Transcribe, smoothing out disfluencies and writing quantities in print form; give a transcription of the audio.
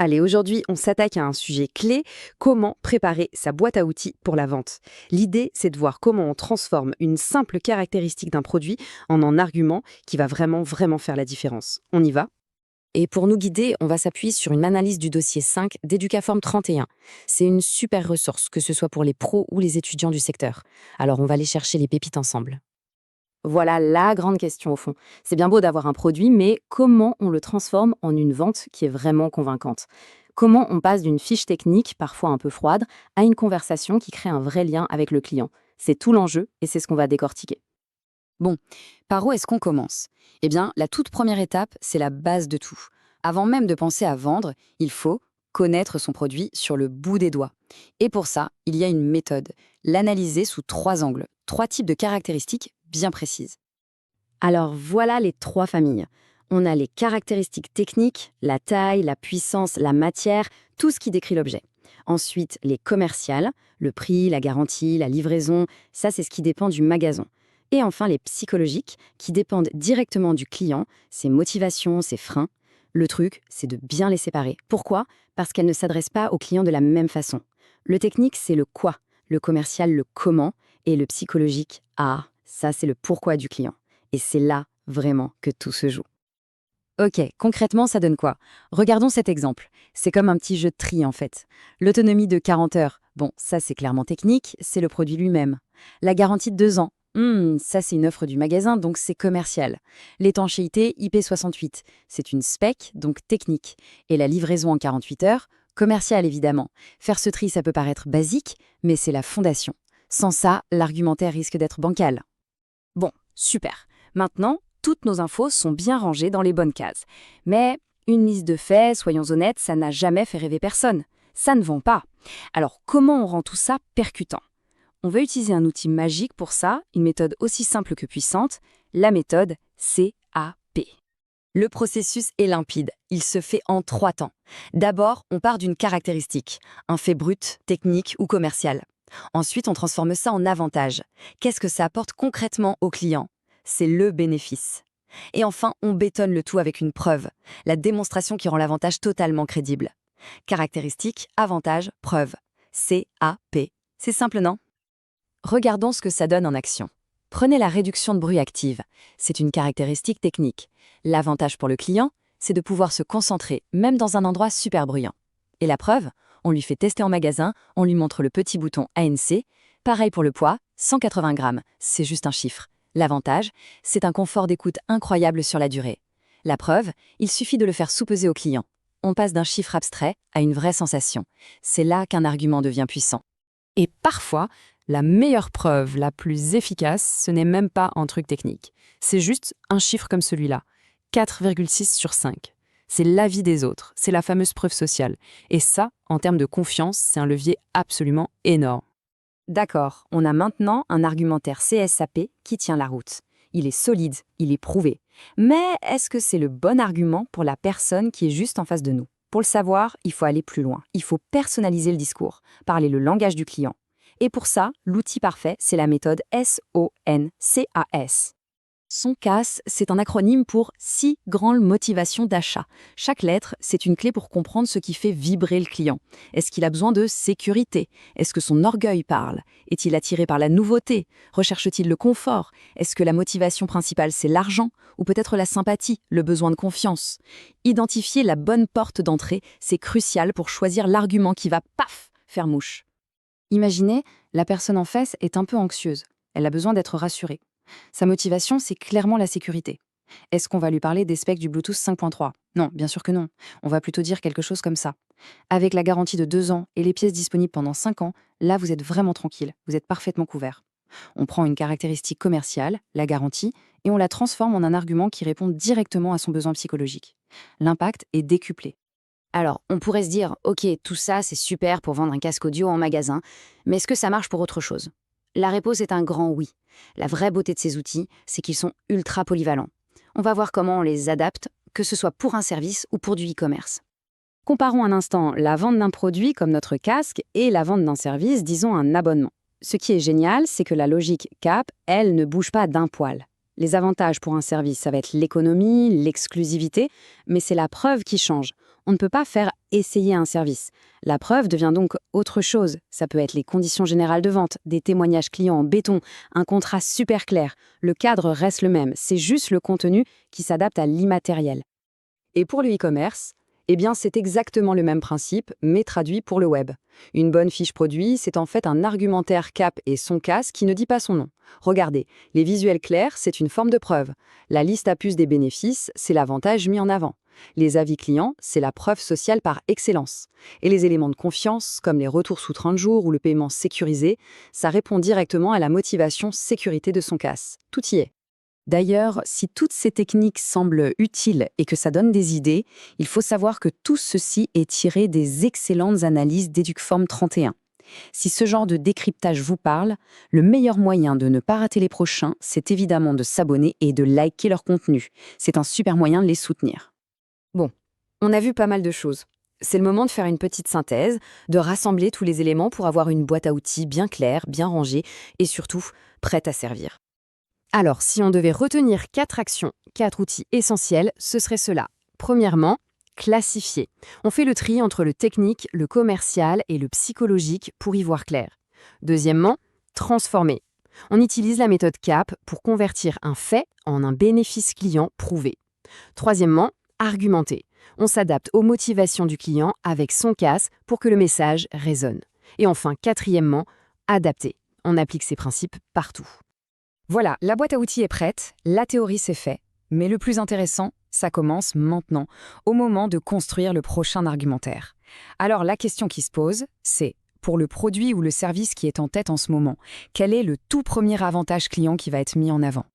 Allez, aujourd'hui, on s'attaque à un sujet clé, comment préparer sa boîte à outils pour la vente. L'idée, c'est de voir comment on transforme une simple caractéristique d'un produit en un argument qui va vraiment faire la différence. On y va? Et pour nous guider, on va s'appuyer sur une analyse du dossier 5 d'Educaform 31. C'est une super ressource, que ce soit pour les pros ou les étudiants du secteur. Alors on va aller chercher les pépites ensemble. Voilà la grande question au fond. C'est bien beau d'avoir un produit, mais comment on le transforme en une vente qui est vraiment convaincante? Comment on passe d'une fiche technique, parfois un peu froide, à une conversation qui crée un vrai lien avec le client? C'est tout l'enjeu et c'est ce qu'on va décortiquer. Bon, par où est-ce qu'on commence? Eh bien, la toute première étape, c'est la base de tout. Avant même de penser à vendre, il faut connaître son produit sur le bout des doigts. Et pour ça, il y a une méthode, l'analyser sous trois angles, trois types de caractéristiques bien précises. Alors voilà les trois familles. On a les caractéristiques techniques, la taille, la puissance, la matière, tout ce qui décrit l'objet. Ensuite, les commerciales, le prix, la garantie, la livraison, ça c'est ce qui dépend du magasin. Et enfin, les psychologiques, qui dépendent directement du client, ses motivations, ses freins. Le truc, c'est de bien les séparer. Pourquoi? Parce qu'elles ne s'adressent pas aux clients de la même façon. Le technique, c'est le quoi, le commercial, le comment, et le psychologique, ça c'est le pourquoi du client. Et c'est là, vraiment, que tout se joue. Ok, concrètement, ça donne quoi? Regardons cet exemple. C'est comme un petit jeu de tri, en fait. L'autonomie de 40 heures, bon, ça c'est clairement technique, c'est le produit lui-même. La garantie de 2 ans, ça c'est une offre du magasin, donc c'est commercial. L'étanchéité IP68, c'est une spec, donc technique. Et la livraison en 48 heures, commercial évidemment. Faire ce tri, ça peut paraître basique, mais c'est la fondation. Sans ça, l'argumentaire risque d'être bancal. Bon, super. Maintenant, toutes nos infos sont bien rangées dans les bonnes cases. Mais une liste de faits, soyons honnêtes, ça n'a jamais fait rêver personne. Ça ne vend pas. Alors comment on rend tout ça percutant? On va utiliser un outil magique pour ça, une méthode aussi simple que puissante, la méthode CAP. Le processus est limpide, il se fait en 3 temps. D'abord, on part d'une caractéristique, un fait brut, technique ou commercial. Ensuite, on transforme ça en avantage. Qu'est-ce que ça apporte concrètement au client? C'est le bénéfice. Et enfin, on bétonne le tout avec une preuve, la démonstration qui rend l'avantage totalement crédible. Caractéristique, avantage, preuve. CAP. C'est simple, non? Regardons ce que ça donne en action. Prenez la réduction de bruit active. C'est une caractéristique technique. L'avantage pour le client, c'est de pouvoir se concentrer, même dans un endroit super bruyant. Et la preuve, on lui fait tester en magasin, on lui montre le petit bouton ANC. Pareil pour le poids, 180 grammes, c'est juste un chiffre. L'avantage, c'est un confort d'écoute incroyable sur la durée. La preuve, il suffit de le faire sous-peser au client. On passe d'un chiffre abstrait à une vraie sensation. C'est là qu'un argument devient puissant. Et parfois, la meilleure preuve, la plus efficace, ce n'est même pas un truc technique. C'est juste un chiffre comme celui-là, 4,6 sur 5. C'est l'avis des autres, c'est la fameuse preuve sociale. Et ça, en termes de confiance, c'est un levier absolument énorme. D'accord, on a maintenant un argumentaire CSAP qui tient la route. Il est solide, il est prouvé. Mais est-ce que c'est le bon argument pour la personne qui est juste en face de nous? Pour le savoir, il faut aller plus loin. Il faut personnaliser le discours, parler le langage du client. Et pour ça, l'outil parfait, c'est la méthode SONCAS. SONCAS, c'est un acronyme pour 6 grandes motivations d'achat. Chaque lettre, c'est une clé pour comprendre ce qui fait vibrer le client. Est-ce qu'il a besoin de sécurité? Est-ce que son orgueil parle? Est-il attiré par la nouveauté? Recherche-t-il le confort? Est-ce que la motivation principale, c'est l'argent? Ou peut-être la sympathie, le besoin de confiance? Identifier la bonne porte d'entrée, c'est crucial pour choisir l'argument qui va, paf, faire mouche. Imaginez, la personne en face est un peu anxieuse. Elle a besoin d'être rassurée. Sa motivation, c'est clairement la sécurité. Est-ce qu'on va lui parler des specs du Bluetooth 5.3? Non, bien sûr que non. On va plutôt dire quelque chose comme ça. Avec la garantie de 2 ans et les pièces disponibles pendant 5 ans, là vous êtes vraiment tranquille, vous êtes parfaitement couvert. On prend une caractéristique commerciale, la garantie, et on la transforme en un argument qui répond directement à son besoin psychologique. L'impact est décuplé. Alors, on pourrait se dire, ok, tout ça c'est super pour vendre un casque audio en magasin, mais est-ce que ça marche pour autre chose? La réponse est un grand oui. La vraie beauté de ces outils, c'est qu'ils sont ultra polyvalents. On va voir comment on les adapte, que ce soit pour un service ou pour du e-commerce. Comparons un instant la vente d'un produit comme notre casque et la vente d'un service, disons un abonnement. Ce qui est génial, c'est que la logique CAP, elle, ne bouge pas d'un poil. Les avantages pour un service, ça va être l'économie, l'exclusivité, mais c'est la preuve qui change. On ne peut pas faire essayer un service. La preuve devient donc autre chose. Ça peut être les conditions générales de vente, des témoignages clients en béton, un contrat super clair. Le cadre reste le même, c'est juste le contenu qui s'adapte à l'immatériel. Et pour le e-commerce, eh bien c'est exactement le même principe, mais traduit pour le web. Une bonne fiche produit, c'est en fait un argumentaire cap et son casse qui ne dit pas son nom. Regardez, les visuels clairs, c'est une forme de preuve. La liste à puce des bénéfices, c'est l'avantage mis en avant. Les avis clients, c'est la preuve sociale par excellence. Et les éléments de confiance, comme les retours sous 30 jours ou le paiement sécurisé, ça répond directement à la motivation sécurité de son casse. Tout y est. D'ailleurs, si toutes ces techniques semblent utiles et que ça donne des idées, il faut savoir que tout ceci est tiré des excellentes analyses d'Educform 31. Si ce genre de décryptage vous parle, le meilleur moyen de ne pas rater les prochains, c'est évidemment de s'abonner et de liker leur contenu. C'est un super moyen de les soutenir. Bon, on a vu pas mal de choses. C'est le moment de faire une petite synthèse, de rassembler tous les éléments pour avoir une boîte à outils bien claire, bien rangée et surtout prête à servir. Alors, si on devait retenir 4 actions, 4 outils essentiels, ce serait cela. Premièrement, classifier. On fait le tri entre le technique, le commercial et le psychologique pour y voir clair. Deuxièmement, transformer. On utilise la méthode CAP pour convertir un fait en un bénéfice client prouvé. Troisièmement, argumenter. On s'adapte aux motivations du client avec son casse pour que le message résonne. Et enfin, quatrièmement, adapter. On applique ces principes partout. Voilà, la boîte à outils est prête, la théorie c'est fait, mais le plus intéressant, ça commence maintenant, au moment de construire le prochain argumentaire. Alors la question qui se pose, c'est, pour le produit ou le service qui est en tête en ce moment, quel est le tout premier avantage client qui va être mis en avant ?